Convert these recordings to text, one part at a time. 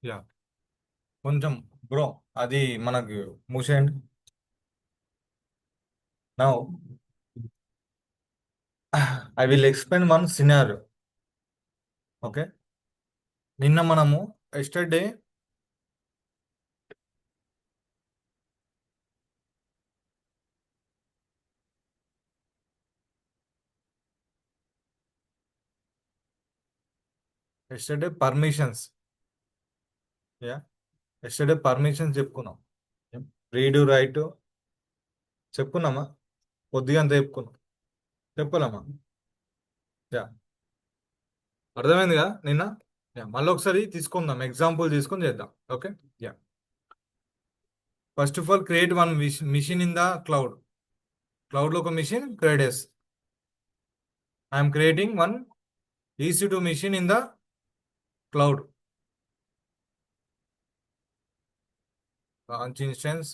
Yeah కొంచెం bro, అది మనకు మూసేయండి. Now I will explain one scenario. Okay, నిన్న మనము yesterday yesterday permissions. Yeah, yesterday permissions చెప్పుకున్నాం. రీడ్ రైట్ చెప్పుకున్నామా? కొద్దిగా అంత చెప్పుకున్నాం, చెప్పలేమా? యా, అర్థమైందిగా నిన్న. యా, మళ్ళీ ఒకసారి తీసుకుందాం, ఎగ్జాంపుల్ తీసుకొని చేద్దాం. Okay. Yeah, first of all create one machine in the cloud. క్లౌడ్లో ఒక మిషన్ క్రియేట్ చేసి I'm creating one EC2 machine in the cloud. Launch instance,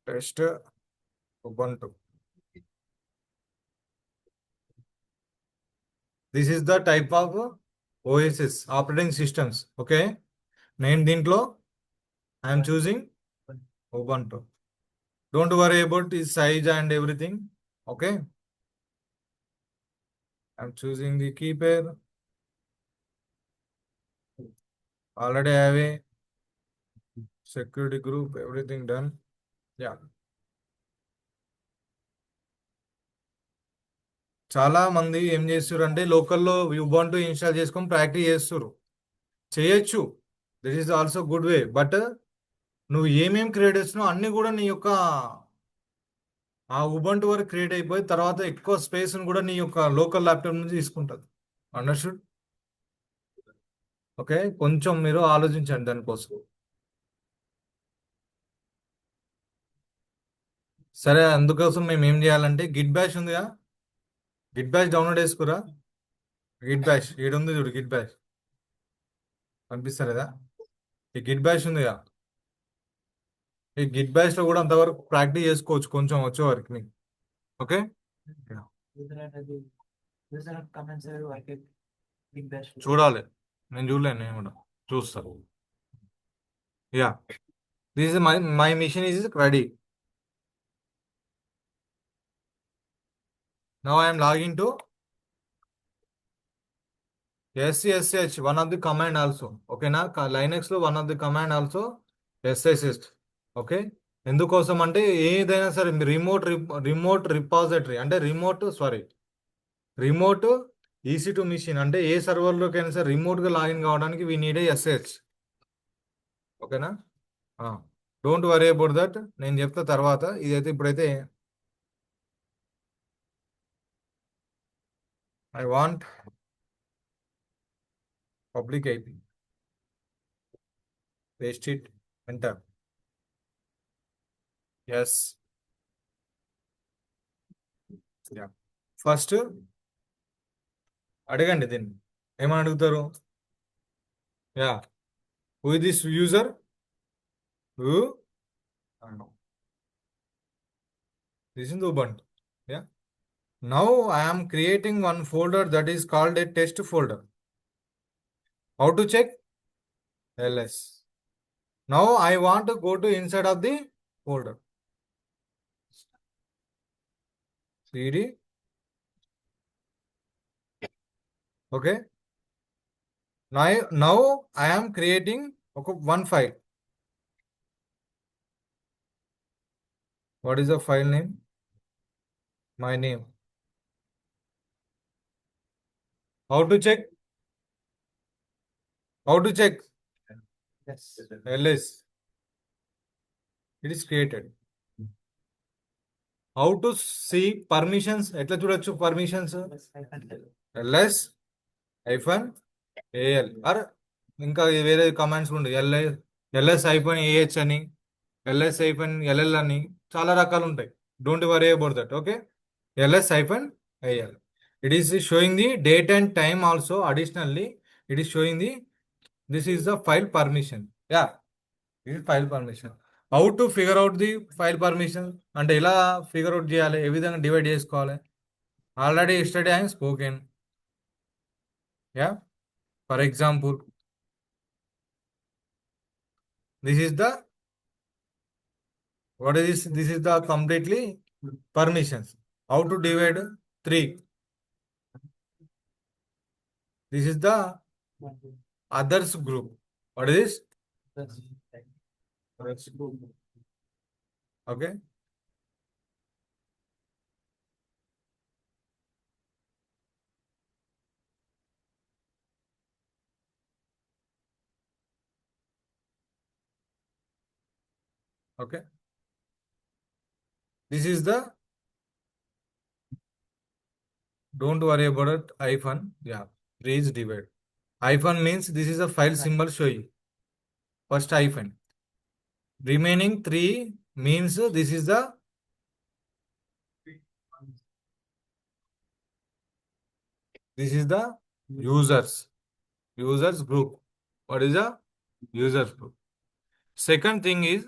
test Ubuntu. This is the type of OSS, operating systems. Okay. Name dintlo, I am choosing Ubuntu. Don't worry about its size and everything. Okay. I am choosing the key pair. Already I have a security group, everything done. Yeah. చాలా మంది ఏం చేస్తారు అంటే లోకల్లో Ubuntu install చేసుకొని practice చేస్తారు. చేయొచ్చు, this is also good way. But నువ్వు ఏమేం క్రియేట్ చేస్తున్నావు అన్ని కూడా నీ యొక్క ఆ ఉబంటు వరకు క్రియేట్ అయిపోయి తర్వాత ఎక్కువ స్పేస్ కూడా నీ యొక్క లోకల్ ల్యాప్టాప్ నుంచి తీసుకుంటుంది. అండర్స్టూడ్? ఓకే, కొంచెం మీరు ఆలోచించండి దానికోసం. సరే, అందుకోసం మేము ఏం చేయాలంటే గిట్ బ్యాష్ ఉందిగా, Git bash download చేసుకురా. Git bash ఉంది చూడు, గిట్ బ్యాష్ కనిపిస్తలేదా? ఈ గిట్ బ్యాష్ ఉందిగా, ఈ గిట్ బ్యాష్ లో కూడా అంతవరకు ప్రాక్టీస్ చేసుకోవచ్చు కొంచెం వచ్చే వరకు నీకు. ఓకే. చూడాలి, నేను చూడలేను, నేను కూడా చూస్తాను. Yeah, this is my machine is ready. Now I'm logging to SSH, one of the command also. ఓకేనా, లైనెక్స్ లో one of the command also SSH. Okay, ఎందుకోసం అంటే ఏదైనా సరే రిమోట్ రిపాజిటరీ అంటే రిమోట్ EC2 మిషన్ అంటే ఏ సర్వర్లోకి అయినా సరే రిమోట్ గా లాగిన్ కావడానికి వీ నీడ్ SSH. ఓకేనా, డోంట్ వరీ అబౌట్ దట్, నేను చెప్తా తర్వాత. ఇదైతే ఇప్పుడైతే I want public IP, paste it, enter. Yes. First అడగండి దీన్ని, ఏమని అడుగుతారు? Yeah, who is this user? Who? This is Ubuntu. Yeah. Now I am creating one folder that is called a test folder. How to check? LS. Now I want to go to inside of the folder. CD. Okay. Now I am creating one file. What is the file name? My name. How to check? How to check? Yes. LS. It is created. How to see permissions? ఎట్లా చూడొచ్చు permissions? LS -AL are ఇంకా వేరే commands ఉంటాయి. LS-AH అని, LS-LL అని, చాలా రకాలు ఉంటాయి. Don't worry about that. Okay, LS-AL. It is showing the date and time also. Additionally it is showing the this is the file permission. Yeah, ఇది file permission. How to figure out the file permission అంటే ఎలా figure out చేయాలి, ఏ విధంగా divide చేసుకోవాలి? Already yesterday I have spoken. Yeah. For example, this is the what is this? This is the completely permissions. How to divide three? This is the others group. What is this? Others group. Okay. Okay. This is the don't worry about it. Hyphen. Yeah. Raise divide. Hyphen means this is a file symbol showing. First hyphen. Remaining three means this is the users. Users group. What is the users group? Second thing is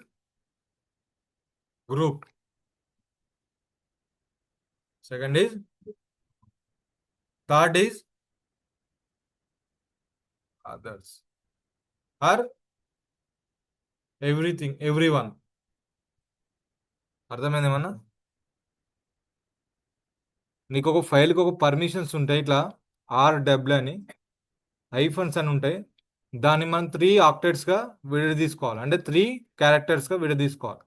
group. Second is third is others. Or everything, everyone. అర్థమైంది ఏమన్నా? నీకు ఒక ఫైల్కి ఒక permissions ఉంటాయి ఇట్లా RW అని ఐఫన్స్ అని ఉంటాయి. దాన్ని మనం త్రీ ఆక్టెట్స్గా విడదీసుకోవాలి, అంటే త్రీ క్యారెక్టర్స్గా విడదీసుకోవాలి.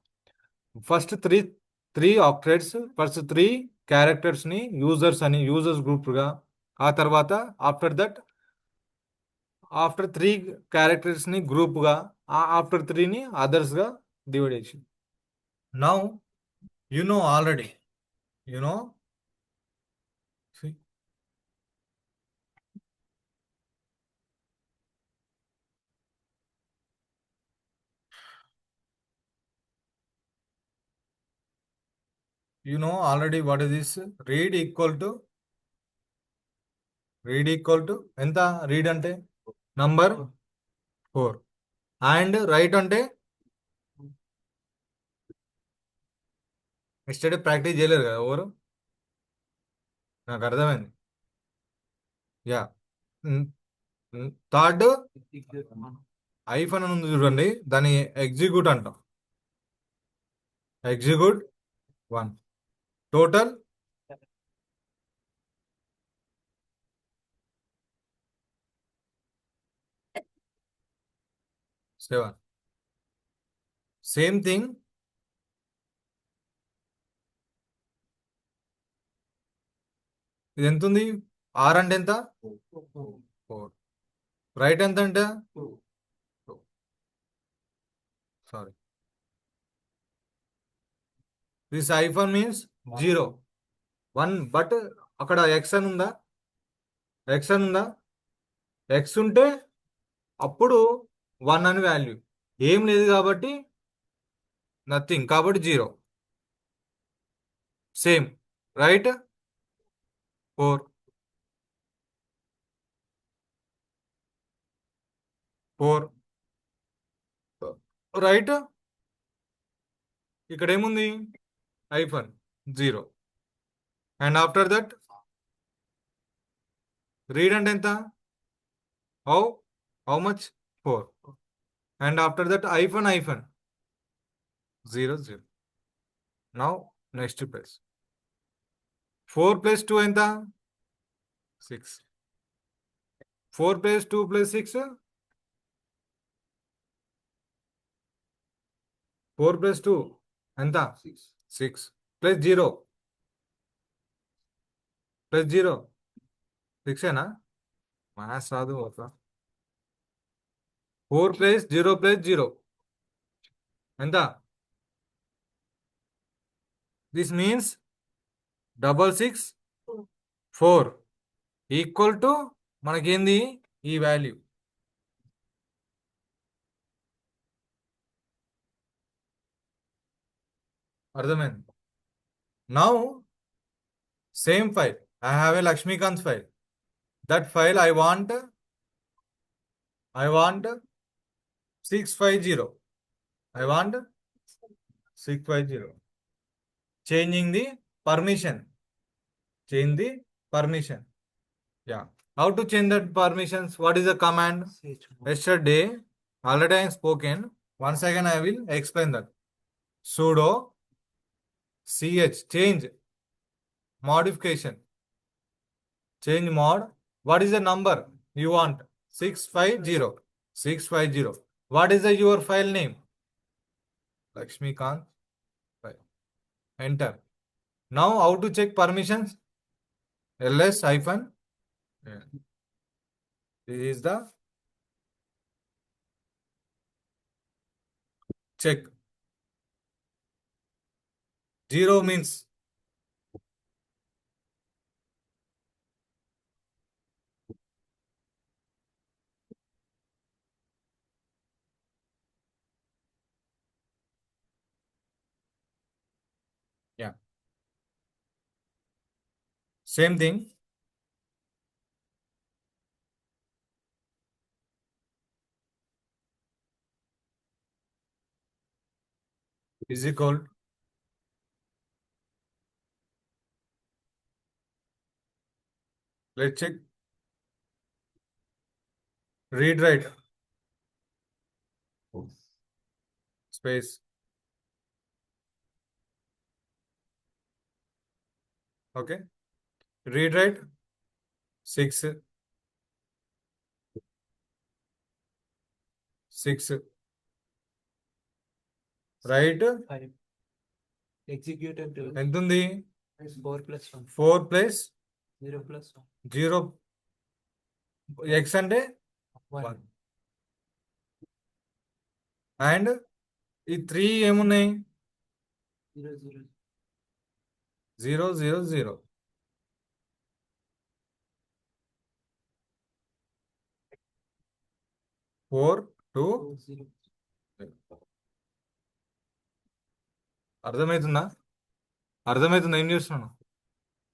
First three octets, first three క్యారెక్టర్స్ని యూజర్స్ అని యూజర్స్ గ్రూప్గా, ఆ తర్వాత ఆఫ్టర్ త్రీ క్యారెక్టర్స్ని గ్రూప్గా, ఆఫ్టర్ త్రీని అదర్స్గా డివైడ్ చేసి. Now you know already, you know already what is this? Read equal to ఎంత? రీడ్ అంటే నంబర్ 4 అండ్ రైట్ అంటే ఎస్టర్డే ప్రాక్టీస్ చేయలేరు కదా ఎవరు? నాకు అర్థమైంది. యా. థర్డ్ ఐఫోన్ అని ఉంది చూడండి, దాన్ని ఎగ్జిక్యూట్ అంటాం. ఎగ్జిక్యూట్ 1. టోటల్ 7. సేమ్ థింగ్ ఇది ఎంత ఉంది? ఆర్ అంటే ఎంత? 4. రైట్ ఎంత అంటే sorry, this iPhone means 0 1. But అక్కడ ఎక్స్ అని ఉందా? ఎక్స్ ఉంటే అప్పుడు 1 అని వాల్యూ. ఏం లేదు కాబట్టి నథింగ్, కాబట్టి 0. Same right 4 right. ఇక్కడ ఏముంది? IPhone 0. And after that read అంటే ఎంత? How much? 4. And after that iPhone 0 0. Now next place 4 + 2 ఎంత? 6. 4 + 2 + 6 4 + 2 ఎంత? 6 + 0 6 ఏనా? మ్యాథ్స్ రాదు ఒక. 4 + 0 + 0 ఎంత? దిస్ మీన్స్ 664 ఈక్వల్ టు మనకేంది ఈ వాల్యూ. అర్థమైంది? Now same file, I have a Lakshmikant file. That file I want 650. I want 650. Changing the permission. change the permission. Yeah. How to change that permissions? What is the command? Yesterday, already I have spoken. Once again, I will explain that. Sudo ch change modification. Change mod. What is the number you want? 650. 650. What is the your file name? Lakshmikant. Enter. Now, how to check permissions? ls hyphen. Yeah. This is the check. 0 means yeah. Same thing. Is equal. Let's check. Read write space. Okay. Read write 6 6 right Five. Executed ఎంత ఉంది 4+1. 4 plus 0+1. 0 x అంటే 1. 1 and ఈ 3 ఏమున్నాయి 0, 0. 0 0 0 4 2 0. అర్థమవుతుందా అర్థమవుతుందా ఏం చేస్తున్నాను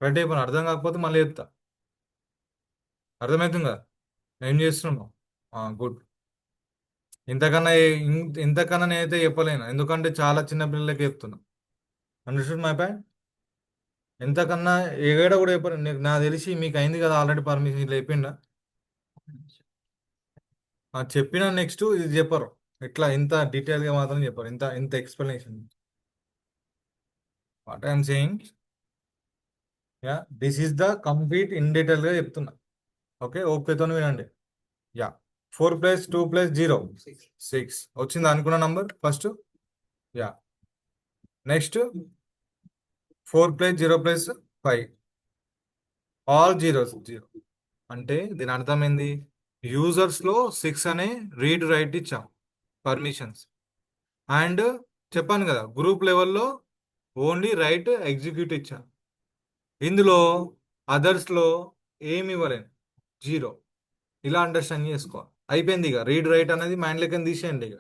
right అయిపోయినా అర్థం కాకపోతే మళ్ళీ చెప్తా అర్థమవుతుంది కదా ఏం చేస్తున్నావు గుడ్ ఇంతకన్నా ఇంతకన్నా నేనైతే చెప్పలేను ఎందుకంటే చాలా చిన్న పిల్లలకి చెప్తున్నా అండర్స్టూడ్ మై పాయింట్ ఎంతకన్నా ఏగడ కూడా చెప్పలేను నాకు తెలిసి మీకు అయింది కదా ఆల్రెడీ పర్మిషన్ ఇట్లా చెప్పిండా చెప్పిన నెక్స్ట్ ఇది చెప్పరు ఇట్లా ఇంత డీటెయిల్గా మాత్రం చెప్పరు ఇంత ఇంత explanation what I'm saying yeah this is the complete in డీటెయిల్గా చెప్తున్నా ఓకే ఓకేతో వినండి యా 4 + 2 + 0 6 వచ్చింది అనుకున్న number first yeah next 4 + 0 + 5 all zeros 0 అంటే దీని అర్థం ఏంది యూజర్స్ లో 6 అనే రీడ్ రైట్ ఇచ్చాం పర్మిషన్స్ అండ్ చెప్పాను కదా గ్రూప్ లెవెల్లో ఓన్లీ రైట్ ఎగ్జిక్యూట్ ఇచ్చాను ఇందులో అదర్స్ లో ఏమి ఇవ్వలేను 0 ఇలా అండర్స్టాండ్ చేసుకోవాలి అయిపోయింది ఇక రీడ్ రైట్ అనేది మైండ్ లెక్కన తీసేయండి ఇక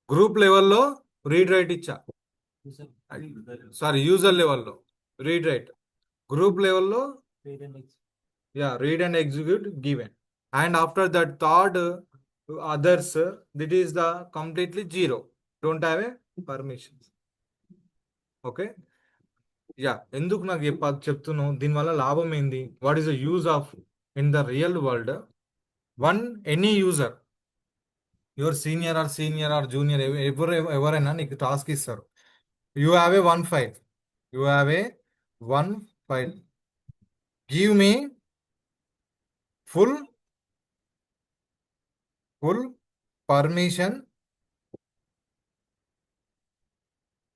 గ్రూప్ లెవెల్లో రీడ్ రైట్ ఇచ్చా సారీ యూజర్ లెవెల్లో రీడ్ రైట్ గ్రూప్ లెవెల్లో yeah read and execute given and after that third others that is the completely 0 don't have a permission okay yeah ఎందుకు నాకు చెప్తున్నావు దీనివల్ల లాభం ఏంది what is the use of in the real world one any user your senior or junior ఎవరైనా నీకు task ఇస్తారు you have a 1 file you have a 1 file give me full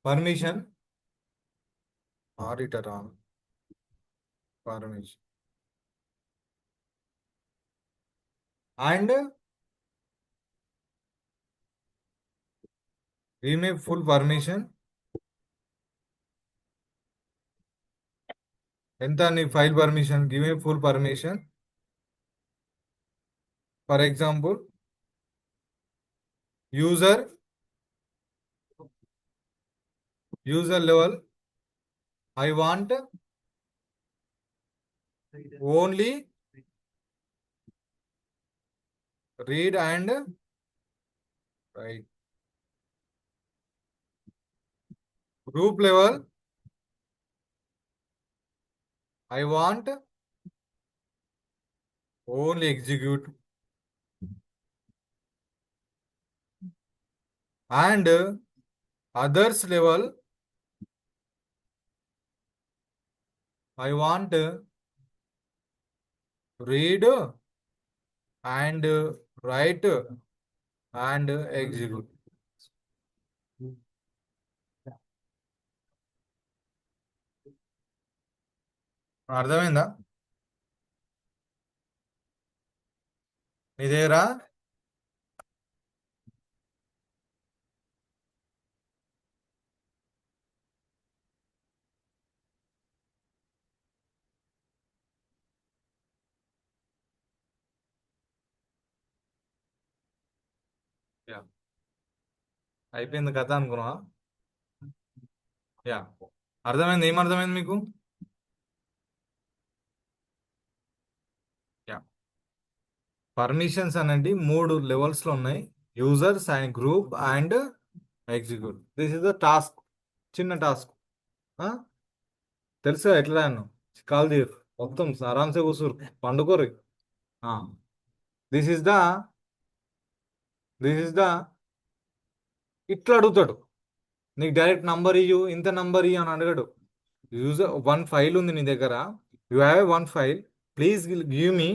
permission auditor on permission and give me full permission ఎంత నీ file permission give me full permission for example user level I want only read and write. Group level I want only execute and others level I want read and write and execute. అర్థమైందా మీ దగ్గర? Yeah అయిపోయింది కథ అనుకున్నా. Yeah అర్థమైంది. ఏం అర్థమైంది మీకు? Yeah permissions అనేది 3 లెవెల్స్ లో ఉన్నాయి. Users and group and execute. This is the task. చిన్న టాస్క్. తెలుసా ఎట్లా అన్నాను? కాల్ తీరు మొత్తం ఆరామ్సే కూర్చోరు, పండుకోరు. This is the this is the ఇట్లా అడుగుతాడు. నీకు డైరెక్ట్ నంబర్ ఇయ్యు, ఇంత నంబర్ ఇయ్యు అని అడగడు. యూజర్ 1 ఫైల్ ఉంది నీ దగ్గర. You have 1 file. Please give me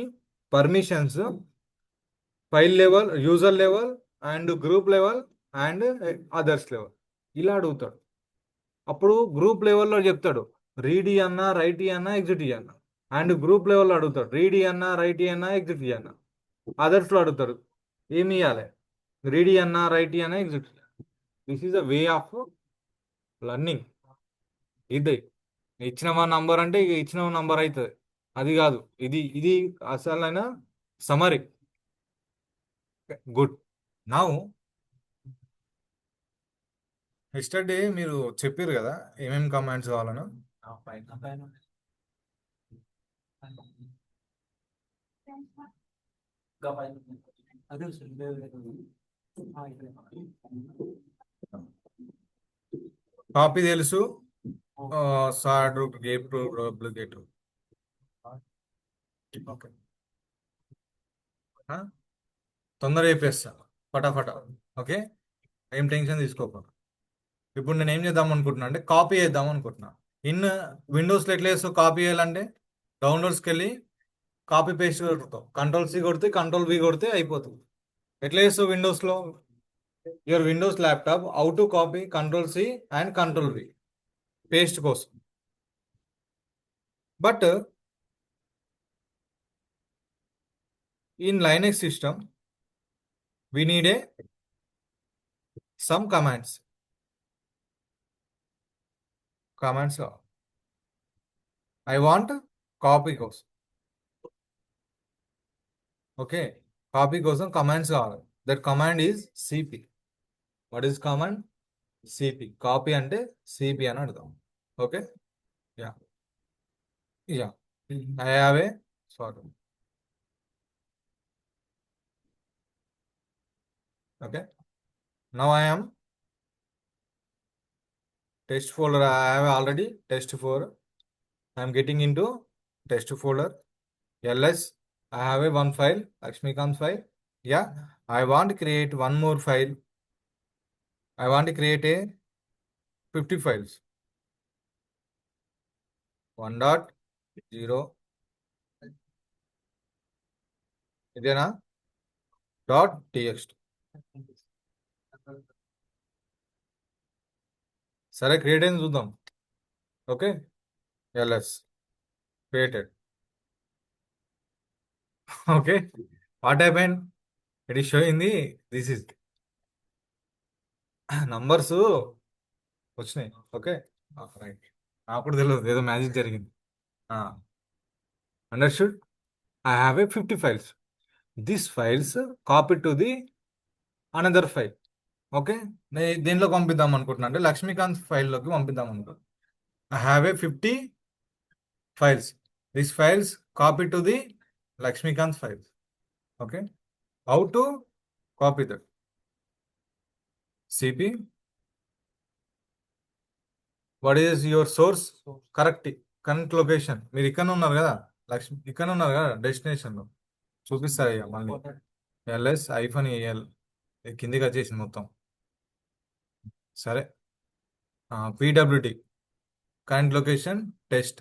permissions file level, user level and group level and others level. ఇలా అడుగుతాడు. అప్పుడు గ్రూప్ లెవెల్లో చెప్తాడు రీడ్ అన్నా, రైట్ అన్నా, ఎగ్జిట్ అన్నా. అండ్ గ్రూప్ లెవెల్లో అడుగుతాడు రీడ్ అన్నా, రైట్ అన్నా, ఎగ్జిట్ అన్నా. అదర్స్లో అడుగుతాడు ఏమి ఇవ్వాలి, రీడ్ అన్నా, రైట్ అన్నా, exit. This is a way of learning. ఇది ఇచ్చిన నంబర్ అంటే ఇక ఇచ్చిన నంబర్ అవుతుంది. అది కాదు, ఇది ఇది అసలైన సమరీ. గుడ్. నౌ ఎస్టర్డే మీరు చెప్పారు కదా ఏమేమి కమాండ్స్ కావాలను. అదే సార్ కాపీ తెలుసు, సాడ్ root, get root, duplicate. Okay, తొందరగా చెప్పేస్తా ఫటాఫట. ఓకే, ఏం టెన్షన్ తీసుకోకూడదు. ఇప్పుడు నేను ఏం చేద్దాం అనుకుంటున్నా అంటే కాపీ చేద్దాం అనుకుంటున్నా. ఇన్ విండోస్లో ఎట్లా చేస్తావు కాపీ చేయాలంటే? డౌన్లోడ్స్కి వెళ్ళి కాపీ పేస్ట్ కొడతావు, కంట్రోల్-C కొడితే, కంట్రోల్-V కొడితే అయిపోతుంది. ఎట్లా చేస్తావు విండోస్లో? Your windows laptop how to copy control C and control V paste కోసం. But in Linux system we need some commands. I want copy కోసం. ఓకే, కాపీ కోసం కమాండ్స్ కావాలి. That command is cp. What is command? cp. Copy అంటే cp అని అర్థం. Okay, yeah yeah I have A sorry. Okay, now I am test folder. I have already test folder. I am getting into test folder. ls I have a 1 file, Lakshmikant file. Yeah, I want to create one more file. I want to create a 50 files. 1.0 ఇదేనా .txt. సరే, create అయింది చూద్దాం. Okay, ls created. Okay, what happen? It is showing the this is numbers వచ్చినాయి. Okay, right. నాకు కూడా తెలియదు, ఏదో magic జరిగింది. Understood. I have a 50 files. These files copied to the another file. Okay, నేను దేనిలో పంపిద్దాం అనుకుంటున్నా అంటే లక్ష్మీకాంత్ ఫైల్లోకి పంపిద్దాం అనుకుంటున్నా. I have a 50 files. These files copied to the Lakshmikant files. Okay, how to copy that? cp. What is your source? Correct current location. మీరు ఇక్కడ ఉన్నారు కదా, లక్ష్మి ఇక్కడ ఉన్నారు కదా, డెస్టినేషన్లో చూపిస్తారు ఇక మళ్ళీ. ఎల్ఎస్ ఐఫోన్ ఏఎల్ కిందికి వచ్చేసింది మొత్తం. సరే, PWD current location test.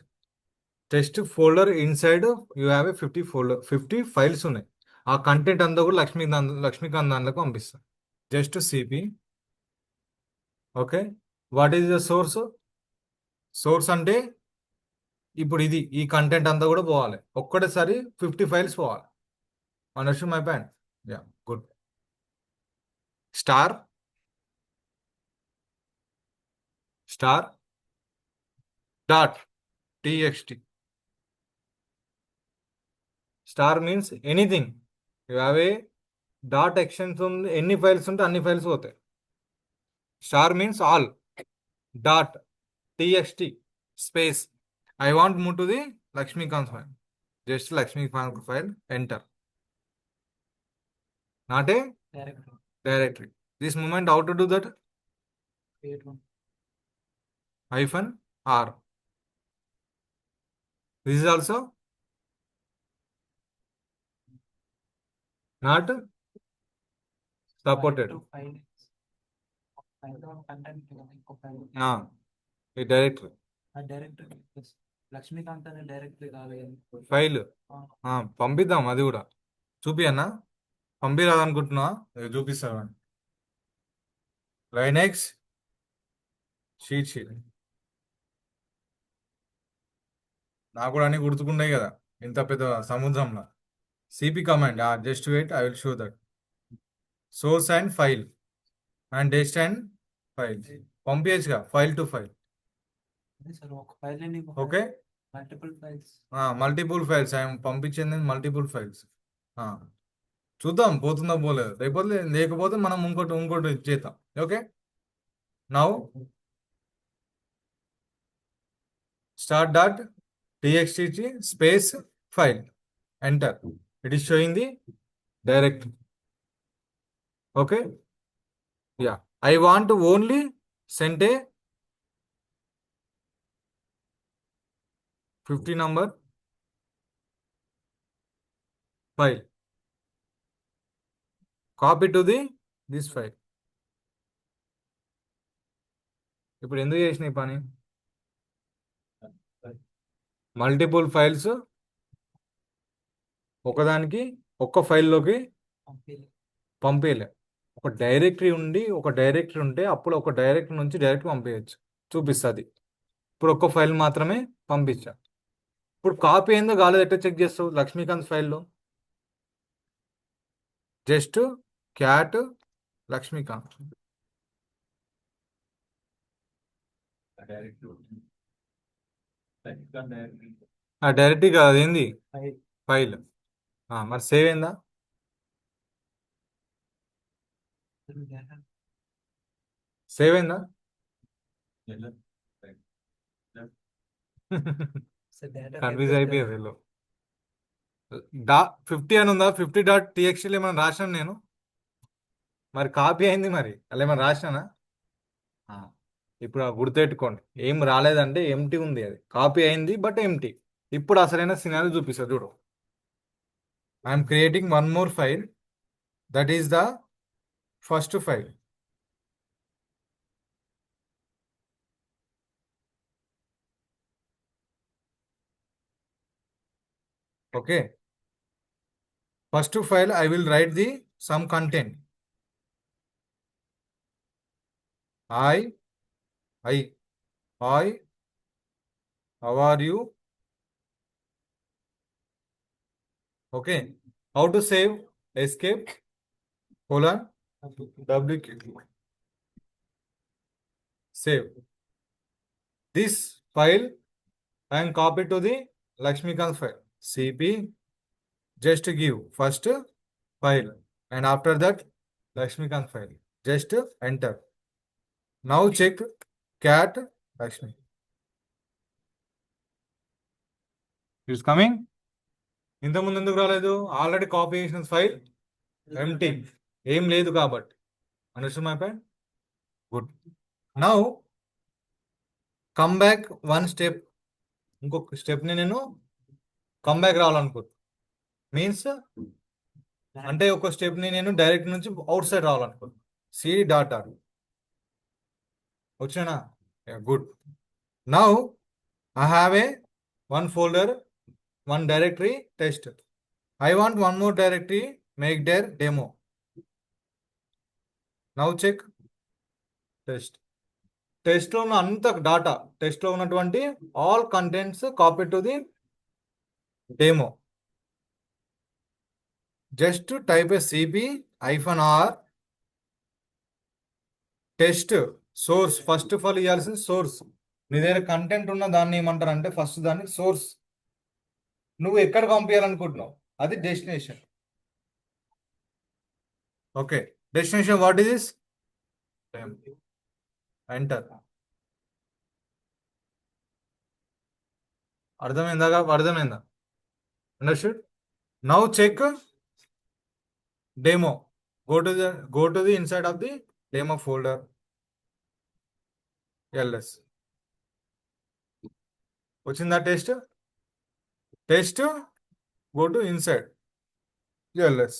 Test folder inside you have a 50 files ఉన్నాయి. ఆ కంటెంట్ అంతా కూడా లక్ష్మీకాంత్ దాంట్లోకి పంపిస్తాం. Just CP. Okay, what is the source? Source అంటే ఇప్పుడు ఈ కంటెంట్ అంతా కూడా పోవాలి ఒక్కటేసారి, 50 ఫైల్స్ పోవాలి. Understand my point? Yeah, good. Star dot TXT. Star means anything. You have a dot extension ఉంది, ఎన్ని ఫైల్స్ ఉంటే అన్ని ఫైల్స్ పోతాయి. Star means all. Dot TXT space I want move to the Lakshmikant file. Just Lakshmikant file, enter. Not a Direct. Directory. This moment how to do that? Create one. -r. This is also not supported. File. Content. ఈ directory Directory. Yes. Lakshmikanth అనే directory కావాలి. File పంపిద్దాం. అది కూడా చూపియన్నా? పంపిరాదనుకుంటున్నా, చూపిస్తాను. Linux sheet నాకు కూడా అన్ని గుర్తుకున్నాయి కదా ఇంత పెద్ద సముద్రంలో. CP command, just wait, I will show that. Source and file and dest and file పంపించగా, ఫైల్ టు ఫైల్. సార్ ఒక file okay, multiple files. Multiple files IM పంపించింది, మల్టిపుల్ ఫైల్స్. చూద్దాం పోతుందా పోలేదు, లేకపోతే మనం ఇంకోటి చేద్దాం. Okay, now start dot txt space file, enter. It is showing the direct. Okay, yeah, I want only send a 50 number file. Copy to this file. ఇప్పుడు ఎందుకు చేసిన ఈ పని? మల్టిపుల్ ఫైల్స్ ఒకదానికి ఒక్క ఫైల్లోకి పంపేయలే. ఒక డైరెక్టరీ ఉంటే అప్పుడు ఒక డైరెక్టరీ నుంచి డైరెక్ట్ పంపేయచ్చు, చూపిస్తుంది. ఇప్పుడు ఒక్క ఫైల్ మాత్రమే పంపించా. ఇప్పుడు కాపీ అయిందో కాలేదు ఎట్లా చెక్ చేస్తావు లక్ష్మీకాంత్ ఫైల్లో? Just cat Lakshmikanth. డైరెక్ట్ కాదు, ఏంది ఫైల్. మరి సేవ్ అయిందా? సేవ్ అయిందా? కన్ఫ్యూజ్ అయిపోయారు వీళ్ళు. 50 అని ఉందా? 50.txt ఏమైనా రాశాను నేను? మరి కాపీ అయింది, మరి అలా ఏమైనా రాసినానా? ఇప్పుడు గుర్తుపెట్టుకోండి, ఏం రాలేదంటే ఎంటీ ఉంది, అది కాపీ అయింది బట్ ఎంటీ. ఇప్పుడు అసలైన సినారీ చూపిస్తా చూడు. I'm creating one more file, that is the first file. Okay, first file I will write the some content. Hi, how are you? Okay, how to save? Escape, WQ. Save. This file I am copied to the Lakshmikant file. CP, just give first file and after that Lakshmikant file. Just enter. Now check cat Lakshmi. It's coming. ఇంతకుముందు ఎందుకు రాలేదు? Already copy చేసిన file empty, ఏం లేదు కాబట్టి. Understand my point? Good. Now come back one step. ఇంకొక stepney నేను comeback రావాలనుకుంటున్నాను. Means అంటే ఒక స్టెప్ని నేను డైరెక్ట్ నుంచి అవుట్ సైడ్ రావాలనుకుంటున్నాను. సిడి డాటా వచ్చినా good. Now I have a one folder, one directory test. I want one more directory, make their demo. Now check test. Test లో ఉన్న అంత data, test లో ఉన్నటువంటి all contents copy to the demo. Just type A CP -r test source. First of all ఇవ్వాల్సింది source. నీ దగ్గర content ఉన్న దాన్ని ఏమంటారు అంటే ఫస్ట్ దాన్ని సోర్స్. నువ్వు ఎక్కడ పంపించాలనుకుంటున్నావు అది destination. Okay, destination what is this? Enter. అర్థమైందా? అర్థమైందా? Understood? Now check demo. Go to the inside of the demo folder. ls. వచ్చిందా test? Test go to inside ls.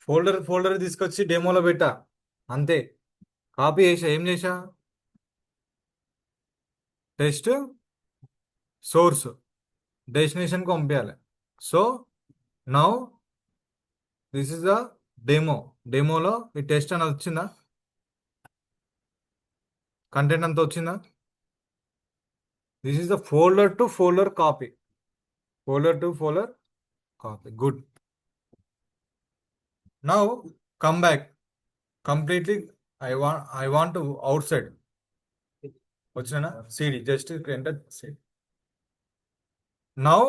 Folder తీసుకొచ్చి డెమోలో పెట్టా, అంతే. కాపీ చేసా, ఏం చేసా? టెస్ట్ సోర్స్ డెస్టినేషన్కి పంపించాలి. So now this is the demo. డెమోలో ఈ టెస్ట్ అనేది వచ్చిందా? కంటెంట్ అంతా వచ్చిందా? This is the folder to folder copy. Folder to folder copy. Good. Now come back completely. I want to outside. Ochina cd, just enter cd. Now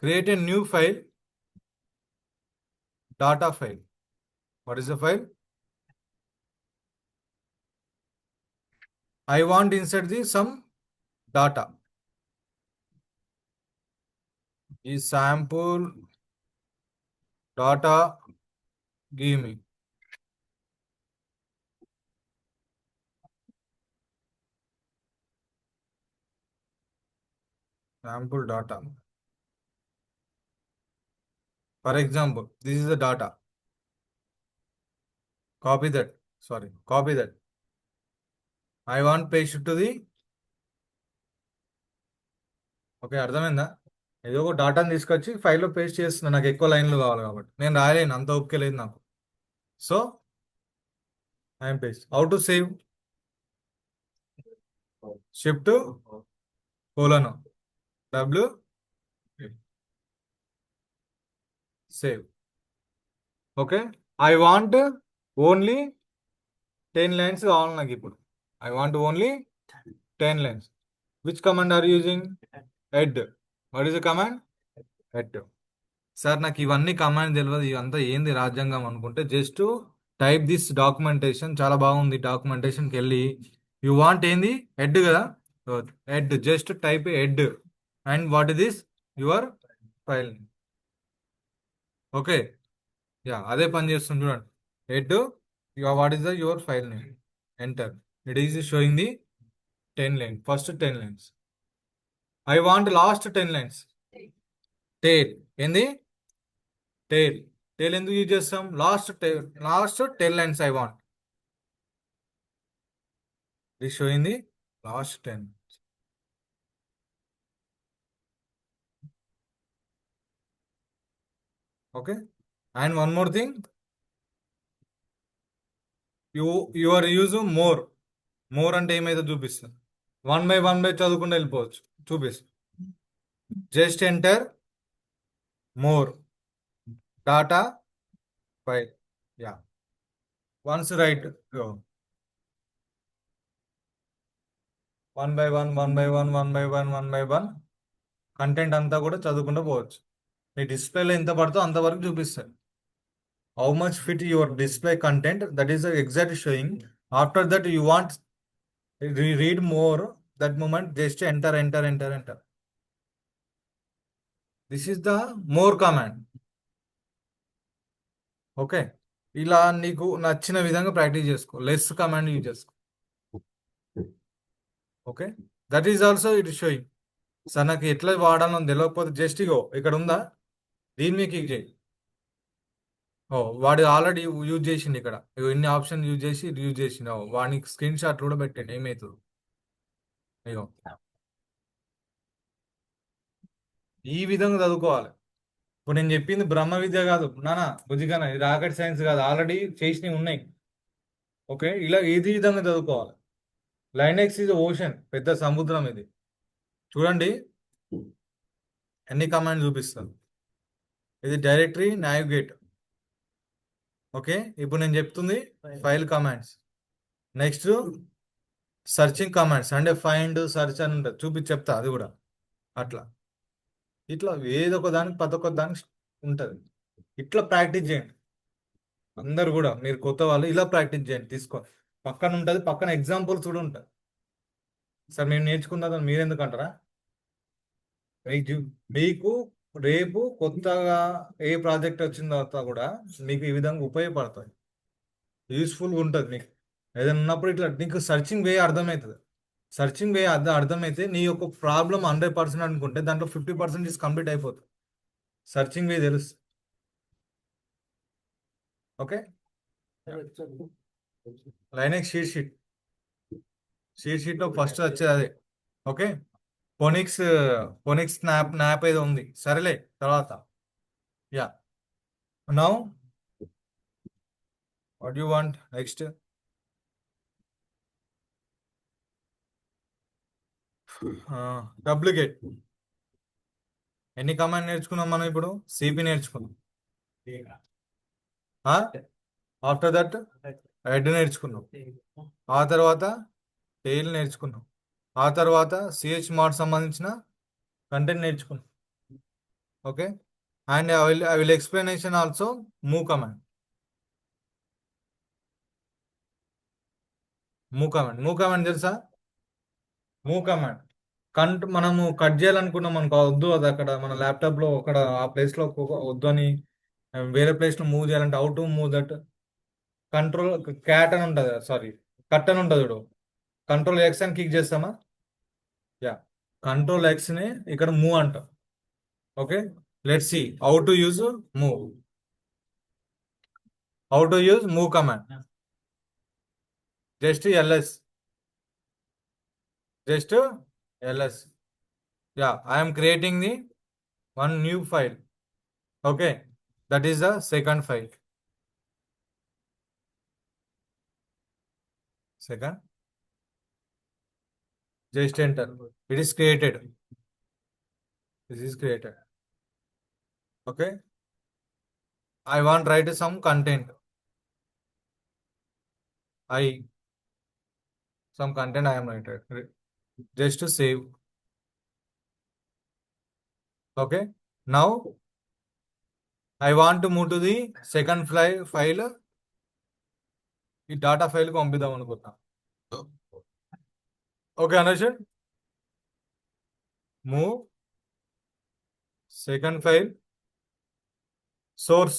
create a new file, data file. What is the file? I want insert the some data. Is sample data, give me. Sample data. For example, this is the data. Copy that. Sorry, copy that. I want paste to the. Okay, అర్థమైందా? ఏదో ఒక డాటాని తీసుకొచ్చి ఫైల్లో paste చేస్తున్నా, నాకు ఎక్కువ లైన్లు కావాలి కాబట్టి. నేను రాయలేను, అంత ఓకే లేదు నాకు. So I'm paste. How to save? Shift colon W save. Okay, I want only 10 lines కావాలి నాకు ఇప్పుడు. I want only 10 lines. Which command are using? Head. What is the command? Head. Sir నాకు ఇవన్నీ command తెలియదు, ఇవంతా ఏంది రాజ్యాంగం అనుకుంటే జస్ట్ టైప్ దిస్ డాక్యుమెంటేషన్. చాలా బాగుంది. డాక్యుమెంటేషన్కి వెళ్ళి యూ వాంట్ ఏంది? హెడ్ కదా, head. Just type head and what is this? Your file. Okay, yeah, అదే పని చేస్తుంది చూడండి. Head, what is the your file name, enter. It is showing the 10 lines. First 10 lines. I want last 10 lines. Tail ఏంది? Tail. Tail ఎందుకు use చేస్తాం? Last 10 lines I want. ఇది showing the last 10. Okay, and one more thing, you are use more అంటే ఏమైతే చూపిస్తుంది. 1 by 1 by చదువుకుంటూ వెళ్ళిపోవచ్చు, చూపిస్తుంది. Just enter more data file. Yeah, once right 1 by 1 1 by 1 1 by 1 1 by 1 content అంతా కూడా చదువుకుంటూ పోవచ్చు. మీ డిస్ప్లేలో ఎంత పడుతుందో అంతవరకు చూపిస్తుంది. How much fit your display content, that is exact showing. After that you want read more, that moment just enter. This is the more command. Okay, ఇలా నీకు నచ్చిన విధంగా ప్రాక్టీస్ చేసుకో, లెస్ కమాండ్ యూజ్ చేసుకో. Okay, that is also it sowing. Sir నాకు ఎట్లా వాడాలో తెలియకపోతే జస్ట్ ఇగో ఇక్కడ ఉందా, దీని మీద క్లిక్ చేయి. ఓ వాడు ఆల్రెడీ యూజ్ చేసిండు ఇక్కడ, ఇగో ఇన్ని ఆప్షన్ యూజ్ చేసిండు. ఓ, వాడికి స్క్రీన్ షాట్ కూడా పెట్టండి ఏమవుతుంది. ఇగో ఈ విధంగా చదువుకోవాలి. ఇప్పుడు నేను చెప్పింది బ్రహ్మ విద్య కాదు నానా బుజ్జిగాన, ఇది రాకెట్ సైన్స్ కాదు, ఆల్రెడీ చేసినవి ఉన్నాయి. ఓకే, ఇలా ఇది విధంగా చదువుకోవాలి. లైనెక్స్ ఇది ఓషన్, పెద్ద సముద్రం ఇది. చూడండి ఎన్ని కమాండ్ చూపిస్తాను. ఇది డైరెక్టరీ నావిగేట్. ఓకే, ఇప్పుడు నేను చెప్తుంది file commands. Next searching commands, అంటే ఫైండ్ సర్చ్ అని ఉంటుంది, చెప్తా అది కూడా. అట్లా ఇట్లా ఏదో ఒక దానికి ప్రతి ఒక్క దానికి ఉంటుంది. ఇట్లా ప్రాక్టీస్ చేయండి అందరు కూడా. మీరు కొత్త వాళ్ళు ఇలా ప్రాక్టీస్ చేయండి, తీసుకో. పక్కన ఉంటుంది, పక్కన ఎగ్జాంపుల్స్ కూడా ఉంటుంది. సార్ మేము నేర్చుకున్నదని మీరు ఎందుకు అంటారా? మీకు రేపు కొత్తగా ఏ ప్రాజెక్ట్ వచ్చిన తర్వాత కూడా మీకు ఈ విధంగా ఉపయోగపడుతుంది, యూస్ఫుల్గా ఉంటుంది. మీకు ఏదైనా ఉన్నప్పుడు ఇట్లా నీకు సర్చింగ్ వే అర్థమవుతుంది. సర్చింగ్ వే అర్థమైతే నీ యొక్క ప్రాబ్లం 100% అనుకుంటే దాంట్లో 50% ఇస్ కంప్లీట్ అయిపోతుంది. సర్చింగ్ వే తెలుసు. ఓకే, లైనెక్స్ షీట్ లో ఫస్ట్ వచ్చేది అదే. ఓకే, ఫోనిక్స్ ఫోనిక్స్ న్యాప్ ఏదో ఉంది, సరేలే తర్వాత. Yeah, now what you want next? Duplicate. ఎన్ని కమాండ్ నేర్చుకున్నాం మనం ఇప్పుడు? సిపి నేర్చుకున్నాం. ఆఫ్టర్ దట్ హెడ్ నేర్చుకున్నాం. ఆ తర్వాత టెయిల్ నేర్చుకున్నాం. ఆ తర్వాత సిహెచ్ మాడ్ సంబంధించిన కంటెంట్ నేర్చుకున్నాం. Okay, and I will explanation also move command. Move command తెలుసా? మూవ్ కమాండ్ మనము కట్ చేయాలనుకున్నాం అనుకో, వద్దు అది అక్కడ మన ల్యాప్టాప్ లో అక్కడ ఆ ప్లేస్ లో వద్దు అని, వేరే ప్లేస్ లో మూవ్ చేయాలంటే how to move that? Control cat అని ఉంటుంది, సారీ కట్ అని ఉంటుంది చూడు. కంట్రోల్ ఎక్స్ అని క్లిక్ చేస్తామా? యా, కంట్రోల్ ఎక్స్ ని ఇక్కడ మూవ్ అంటాం. Okay, let's see how to use move. How to use move command. Just LS, just LS. Yeah, I'm creating the one new file. Okay, that is the second file. Second, just enter. It is created. This is created. Okay, I want write some content. I some content I am writing. Just to save. Okay, now I want to move to the second file. ఈ data file కు పంపిద్దాం అనుకుంటున్నా. Okay, understood? Move second file source.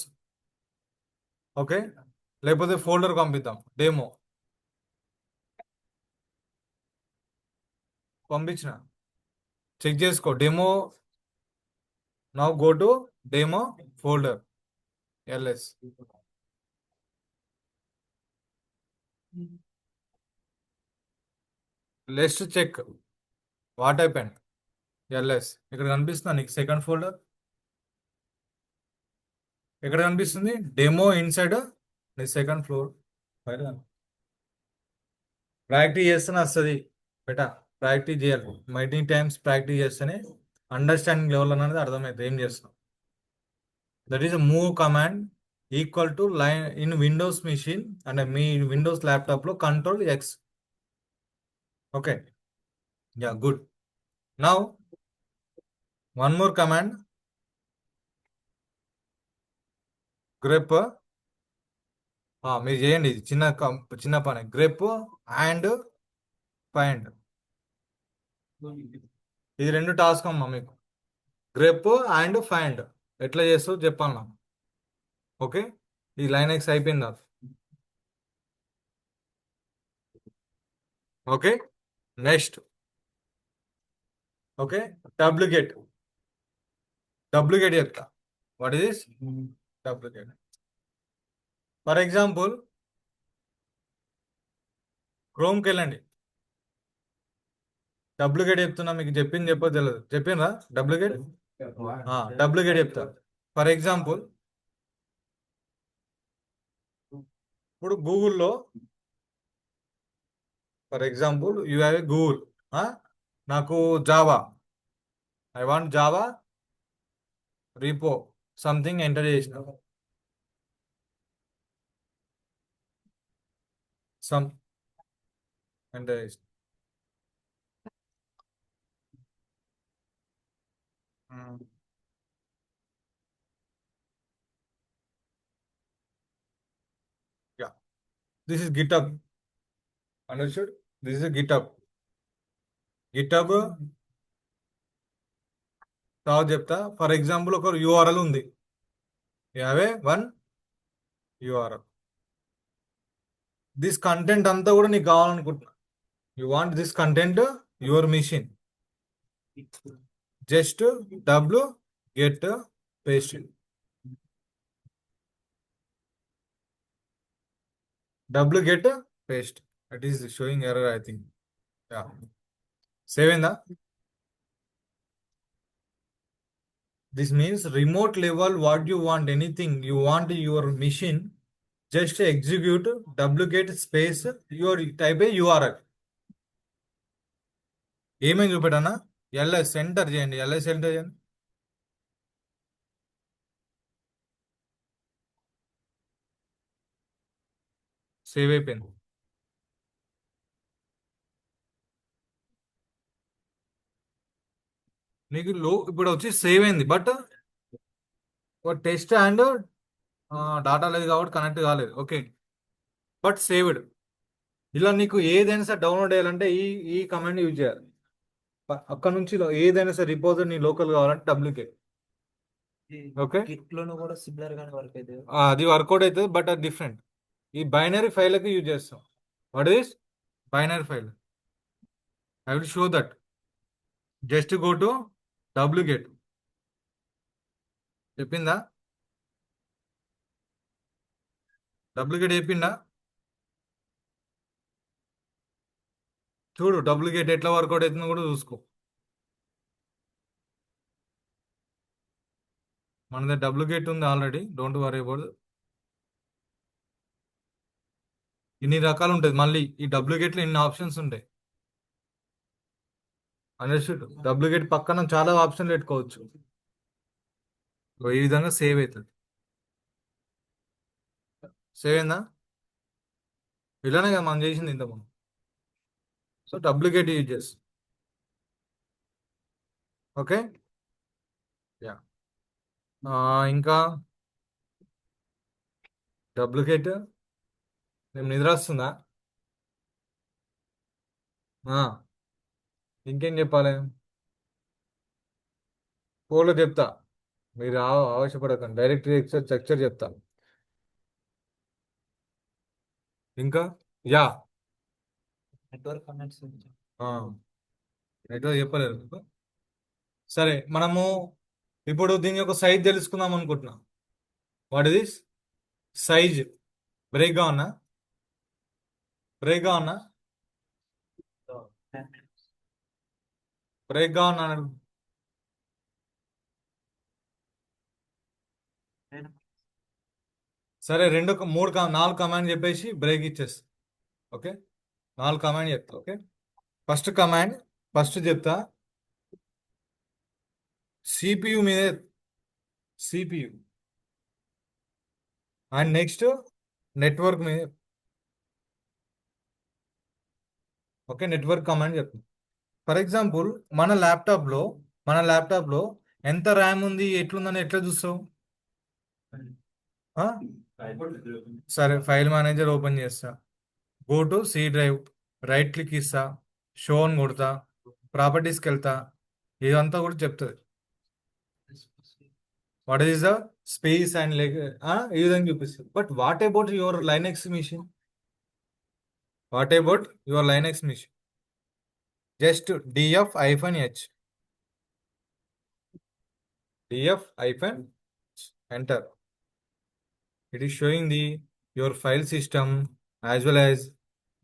Okay, లేకపోతే folder పంపిద్దాం, demo పంపించిన. Check చేసుకో demo. Now go to demo folder, LS. Let's check what happened. LS ఇక్కడ కనిపిస్తుంది నీకు సెకండ్ ఫోల్డర్. ఎక్కడ కనిపిస్తుంది? డెమో ఇన్సైడ్ నీ సెకండ్ ఫ్లోర్. ప్రాక్టీస్ చేస్తేనే వస్తుంది బెటా. ప్రాక్టీస్ చేయాలి, మల్టీ టైమ్స్ ప్రాక్టీస్ చేస్తేనే అండర్స్టాండింగ్ లెవెల్ అనేది అర్థమవుతుంది ఏం చేస్తాం. That is move command equal to line in Windows machine, అంటే మీ విండోస్ ల్యాప్టాప్ లో control X. Okay, yeah, good. Now one more command, grep. మీరు చేయండి, ఇది చిన్న పని. గ్రెప్ అండ్ ఫైండ్, ఇది రెండు టాస్క్ అమ్మా మీకు. గ్రెప్ అండ్ ఫైండ్ ఎట్లా చేస్తావు చెప్పాలి నాకు. ఓకే, ఈ లైన్ ఎక్స్ అయిపోయిందా? Okay, next. Okay, duplicate. Duplicate చెప్తా. What is duplicate? For example, క్రోమ్కి వెళ్ళండి. డబ్లికేట్ చెప్తున్నా, మీకు చెప్పింది చెప్పదు తెలియదు. చెప్పిండ్రా డబ్లికేట్? డబ్లికేట్ చెప్తా. ఫర్ ఎగ్జాంపుల్, ఇప్పుడు గూగుల్లో, for example you have A Google. నాకు Java, I want Java repo something enter చేసిన, సమ్ ఎంటర్ చేసిన. Yeah, this is GitHub. Understood? This is GitHub. GitHub తర్వాత చెప్తా. ఫర్ ఎగ్జాంపుల్ ఒక యూఆర్ఎల్ ఉంది. You have a one URL. This content అంతా కూడా నీకు కావాలనుకుంటున్నా. You want this content your machine. Just W get paste. W get paste. That is showing error I think. Yeah, save అయిందా? This means remote level what you want, anything you want your machine, just execute duplicate space your type a URL. ఏమేమి చూపెట్టనా? LS enter చేయండి. LS enter చేయండి. Save అయిపోయింది. నీకు ఇప్పుడు వచ్చి save అయింది, బట్ టెస్ట్ అండ్ డాటా లేదు కాబట్టి కనెక్ట్ కాలేదు. Okay, but saved. ఇలా నీకు ఏదైనా సరే డౌన్లోడ్ చేయాలంటే ఈ ఈ కమాండ్ యూజ్ చేయాలి. అక్కడ నుంచి ఏదైనా సరే రిపోజిటరీ నీ లోకల్ కావాలంటే డబ్ల్యూకే. ఓకే, గిట్ లోను కూడా సిమిలర్ గానే వర్క్ అయితే అది వర్కౌట్ అవుతుంది, బట్ అది డిఫరెంట్. ఈ బైనరీ ఫైల్కి యూజ్ చేస్తాం. What is binary file? I will show that. Just go to డబ్ల్యూగెట్. చెప్పిందా? డబ్ల్యూగెట్ చెప్పిందా? చూడు డబ్ల్యూగెట్ ఎట్లా వర్కౌట్ అవుతుందో కూడా చూసుకో. మన దగ్గర డబ్ల్యూగెట్ ఉంది ఆల్రెడీ, డోంట్ వరీ అబౌట్. ఇన్ని రకాలు ఉంటుంది. మళ్ళీ ఈ డబ్ల్యూగెట్లో ఇన్ని ఆప్షన్స్ ఉంటాయి. అండర్స్టూడ్? డబ్ల్యూగెట్ పక్కన చాలా ఆప్షన్లు పెట్టుకోవచ్చు. ఈ విధంగా సేవ్ అవుతుంది. సేవ్ అయిందా? ఇలానే కదా మనం చేసింది ఇంతకుముందు. సో డబ్ల్యూగెట్ యూజ్ చేస్తాం. Okay, yeah. ఇంకా డబ్ల్యూగెట్. నేను నిద్ర వస్తుందా? ఇంకేం చెప్పాలి? కోడ్లో చెప్తా, మీరు ఆవశ్యపడకండి. డైరెక్టరీ స్ట్రక్చర్ చెప్తా. ఇంకా యా, నెట్వర్క్ కనెక్ట్స్ నెట్వర్క్ చెప్పలేదు. సరే, మనము ఇప్పుడు దీని యొక్క సైజ్ తెలుసుకుందాం అనుకుంటున్నాం. What is this size? బ్రేక్గా ఉన్నా, బ్రేక్గా ఉన్నా, బ్రేక్గా ఉన్నాను. సరే, నాలుగు కమాండ్ చెప్పేసి బ్రేక్ ఇచ్చేస్తా. ఓకే, నాలుగు కమాండ్ చెప్తా. ఓకే, ఫస్ట్ కమాండ్ ఫస్ట్ చెప్తా. సిపియు మీద, సిపియు అండ్ నెక్స్ట్ నెట్వర్క్ మీద. ఓకే, నెట్వర్క్ కమాండ్ చెప్తా. ఫర్ ఎగ్జాంపుల్ మన ల్యాప్టాప్లో ఎంత ర్యామ్ ఉంది ఎట్లుందని ఎట్లా చూస్తావు? ఆ? సరే, ఫైల్ మేనేజర్ ఓపెన్ చేస్తా. Go to C drive, right click ఇస్తా, షో అని కొడతా, ప్రాపర్టీస్కి వెళ్తా. ఇదంతా కూడా చెప్తుంది. What is the space and like ఈ విధంగా చూపిస్తుంది. But what about your Linux machine? What about your Linux machine? Just df-h, enter. It is showing your file system as well as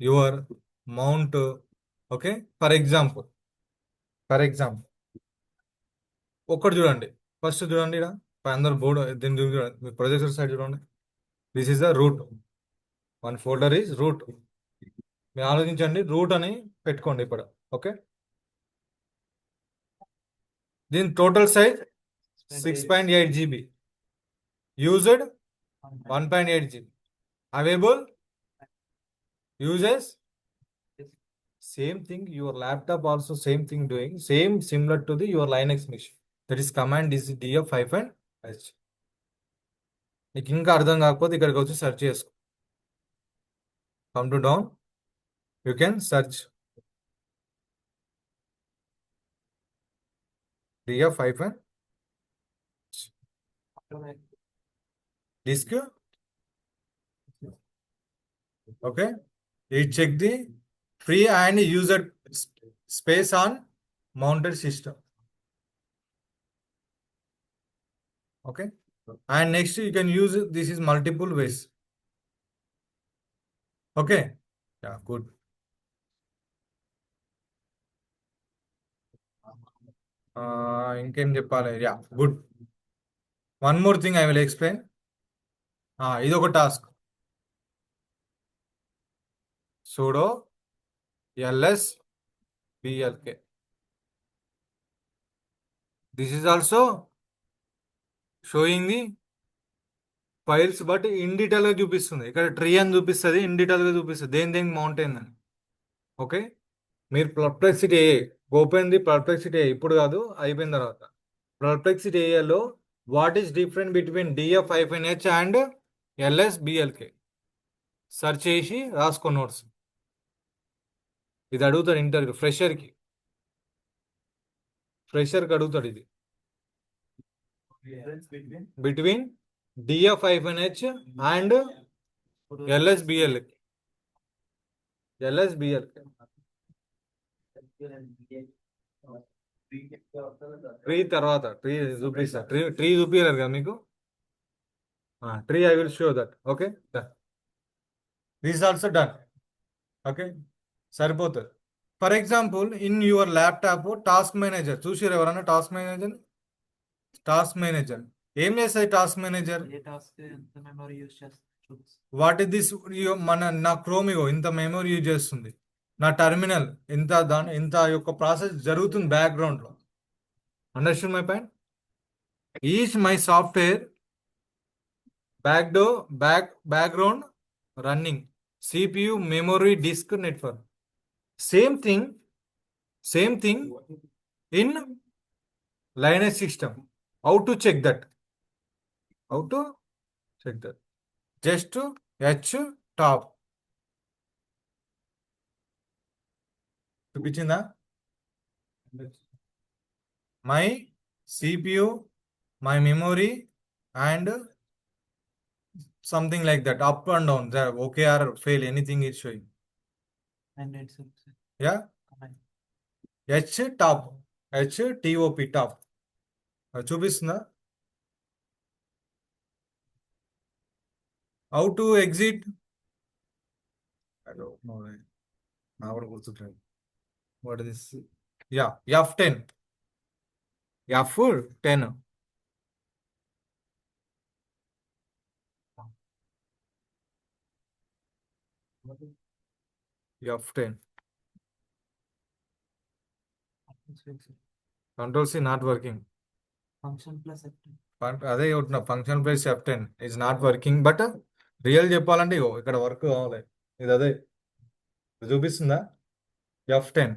your mount. Okay, for example ఒక్కటి చూడండి, first చూడండి ఇక్కడ అందరు board దీని చూడండి, ప్రొజెక్టర్ సైడ్ చూడండి. This is the route, one folder is root. మీరు ఆలోచించండి, రూట్ అని పెట్టుకోండి ఇప్పుడు. ఓకే, దీని total size 6.8 GB, used 1.8 GB, available uses same thing. Your laptop also same thing doing, same similar to your Linux machine. That is command is df-h. నీకు ఇంకా అర్థం కాకపోతే ఇక్కడికి వచ్చి సెర్చ్ చేసుకో. Come to down, you can search df-disk. Okay, it check the free and user space on mounted system. Okay, and next you can use this is multiple ways. Okay, yeah, good. ఇంకేం చెప్పాలి? Yeah, good. One more thing I will explain. ఇది ఒక task, sudo ls blk. This is also showing the files, but in detail గా చూపిస్తుంది. ఇక్కడ tree అని చూపిస్తుంది, in detail గా చూపిస్తుంది దేనికి మౌంట్ అయిందని. ఓకే, మీరు పర్ప్లెక్సిటీ ఓపెన్ ది పర్ప్లెక్సిటీ ఇప్పుడు కాదు, అయిపోయిన తర్వాత. పర్ప్లెక్సిటీ ఏలో what is different between df-h and ls blk search చేసి రాసుకో నోట్స్. ఇది అడుగుతాడు ఇంటర్వ్యూ, ఫ్రెషర్కి అడుగుతాడు ఇది. Between df-h and ls blk. Tree తర్వాత ట్రీ చూపిస్తా. ట్రీ చూపించలేదు కదా మీకు, tree I will show that. Okay, this also done. Okay, సరిపోతుంది. For example in your laptop task manager చూసిరు ఎవరన్నా? టాస్క్ మేనేజర్ ఏం చేస్తుంది? Task manager what is this? నా క్రోమిగో ఇంత మెమరీ యూజ్ చేస్తుంది, నా టెర్మినల్ ఇంత యొక్క ప్రాసెస్ జరుగుతుంది బ్యాక్గ్రౌండ్ లో. Understand my point? Each my software background running CPU, memory, disk, network. Same thing in Linux system. How to check that? Just h top చూపించిందా? my CPU, my memory and something like that, up and down, there okay or fail, anything is showing. Yeah, h top top చూపిస్తుందా? How to exit? I don't know, నా కూడా గుర్తులేదు. What is this? Yeah, F10. F10. F10. Control C not working. Function plus F10. అదే ఉంటున్నా, function plus F10 is not working. But real చెప్పాలంటే ఇగో ఇక్కడ work కావాలి. ఇది అదే చూపిస్తుందా? F10.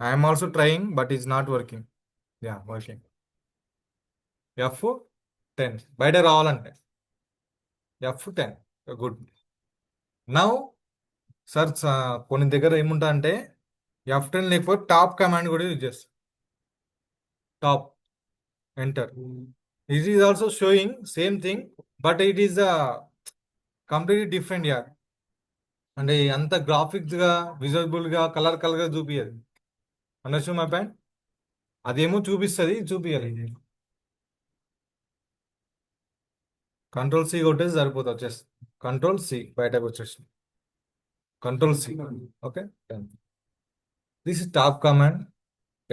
I'm also trying but is not working. Yeah, working. F10 బయట రావాలంటే F10. Good. Now search కొన్ని దగ్గర ఏముంటా అంటే F10 లేకపోతే టాప్ కమాండ్ కూడా యూజ్ చేస్తా. Top enter. It is also showing same thing, but it is completely different here. అంటే అంత గ్రాఫిక్స్ గా విజువబుల్ గా కలర్ గా చూపియదు. Understand my point? అదేమో చూపిస్తుంది, చూపియాలి. కంట్రోల్ సి కొట్టేసి సరిపోతుంది, వచ్చేస్తుంది. కంట్రోల్ సి బయటకు వచ్చేసి control C. Okay, this is top command,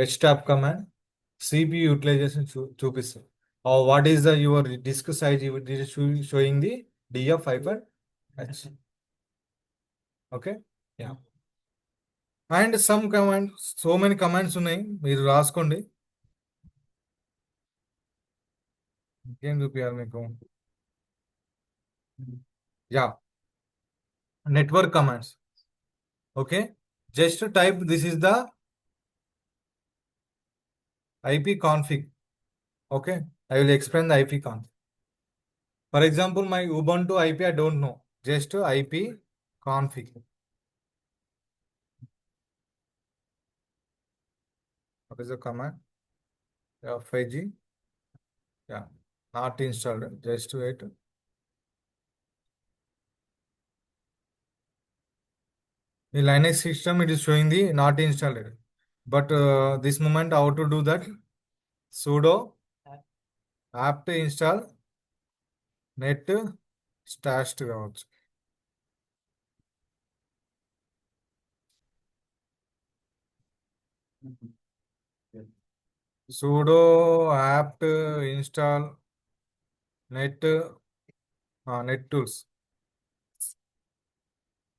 H top command, CPU utilization చూపిస్తుంది. What is the your disk size showing the DF hyper H. Okay, yeah. And some command, so many commands ఉన్నాయి, మీరు రాసుకోండి. ఇంకేం చూపించాలి మీకు? Yeah, network commands. Okay, just to type this is the IP config. Okay, I will explain the IP config. For example, my Ubuntu IP I don't know, just IP config. What is the command? FIG, yeah, not installed, just wait. The Linux system, it is showing the not installed, but this moment how to do that? Sudo apt install net stashed కావచ్చు. sudo apt install net tools.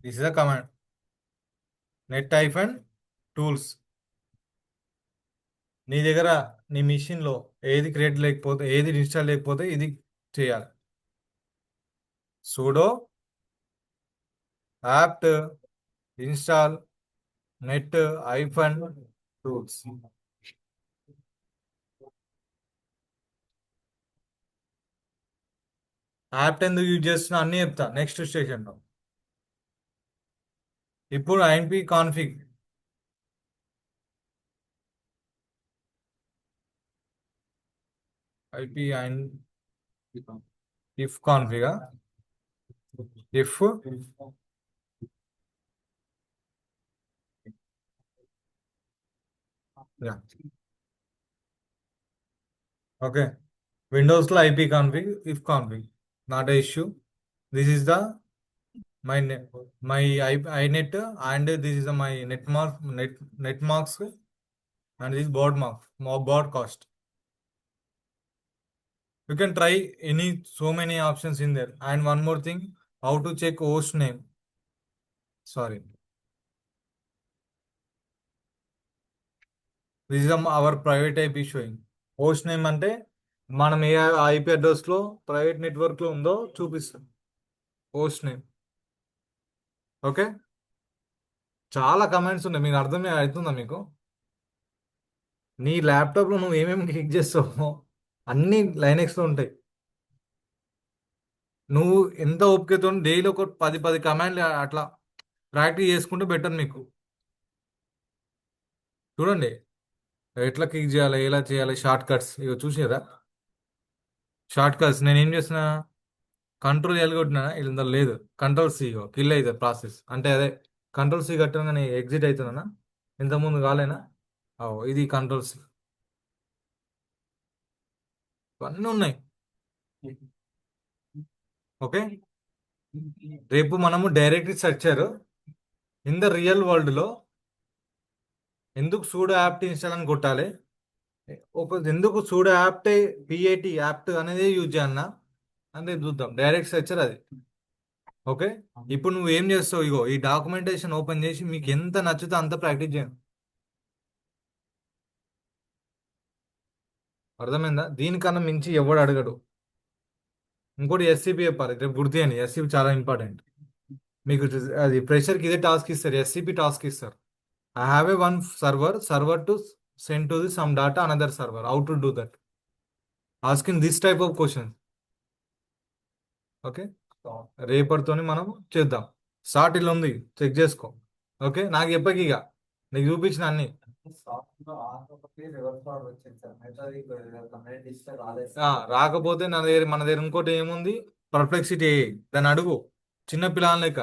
This is a command, net hyphen tools. నీ దగ్గర నీ మిషన్లో ఏది create లేకపోతే, ఏది install లేకపోతే ఇది చేయాలి. sudo apt install net hyphen tools. Apt ఎందుకు యూజ్ చేస్తున్నా అన్నీ చెప్తా నెక్స్ట్ స్టేషన్లో. ఇప్పుడు ipconfig, IP and if కాన్ఫిగా, ఇఫ్ ఓకే, విండోస్లో ipconfig, ifconfig, not a issue. This is the my inet, and this is my net marks, and this is board cost. You can try so many options in there. And one more thing, how to check host name. Sorry, this is our private IP showing. Host name అంటే మనం ఏ IP address లో private network లో ఉందో చూపిస్తుంది host name. Okay, చాలా comments ఉన్నాయి, మీకు అవుతుందా మీకు? నీ ల్యాప్టాప్లో నువ్వు ఏమేమి క్లిక్ చేస్తావో అన్ని లైనెక్స్లో ఉంటాయి. నువ్వు ఎంత ఓపికతో డైలీ ఒక 10 కమాండ్లు అట్లా ప్రాక్టీస్ చేసుకుంటే బెటర్ మీకు. చూడండి ఎట్లా క్లిక్ చేయాలి, ఎలా చేయాలి, షార్ట్ కట్స్ ఇవి చూసారా? షార్ట్ కట్స్ నేను ఏం చేసిన, కంట్రోల్ ఎల్ కొట్టినా ఇందులో లేదు, కంట్రోల్ సి కిల్ అవుతుంది ప్రాసెస్. అంటే అదే కంట్రోల్ సి కట్టగానే ఎగ్జిట్ అవుతుందన్నా, ఇంతకుముందు కాలేనా? ఇది కంట్రోల్ సి, ఇవన్నీ ఉన్నాయి. ఓకే, రేపు మనము directory searcher in the real వరల్డ్లో ఎందుకు సూడో యాప్ట్ ఇన్స్టాల్ అని కొట్టాలి, ఎందుకు సూడో యాప్ట్ పిఐటి యాప్ట్ అనేది యూజ్ చేయాలన్నా అంటే చూద్దాం. డైరెక్ట్ సెర్చర్ అది. ఓకే, ఇప్పుడు నువ్వు ఏం చేస్తావు, ఇగో ఈ డాక్యుమెంటేషన్ ఓపెన్ చేసి మీకు ఎంత నచ్చుతో అంత ప్రాక్టీస్ చేయండి. అర్థమైందా? దీనికన్నా మించి ఎవడు అడగడు. ఇంకోటి ఎస్సీపీ చెప్పాలి, రేపు గుర్తు చేయండి, ఎస్సీపీ చాలా ఇంపార్టెంట్. మీకు అది ప్రెషర్కి ఇదే టాస్క్ ఇస్తారు, ఎస్సీపీ టాస్క్ ఇస్తారు. I have a one server to send to the some data another server, how to do that, asking this type of question. Okay, రేపటితోని మనం చేద్దాం. స్టార్ట్ ఇలా ఉంది, చెక్ చేసుకో. ఓకే, నాకు చెప్పకి ఇక నీకు చూపించిన అన్ని రాకపోతే మన దగ్గర ఇంకోటి ఏముంది, పర్ప్లెక్సిటీ దాన్ని అడుగు. చిన్న పిల్లల లెక్క,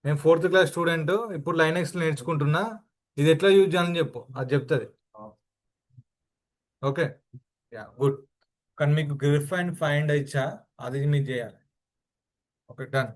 నేను 4th క్లాస్ స్టూడెంట్, ఇప్పుడు లైనెక్స్ నేర్చుకుంటున్నా, ఇది ఎట్లా యూజ్ చేయాలని చెప్పు, అది చెప్తుంది. Okay, yeah good. కానీ మీకు గ్రిఫ్ అండ్ ఫైండ్ ఇచ్చా, అది మీరు చేయాలి. Okay, done.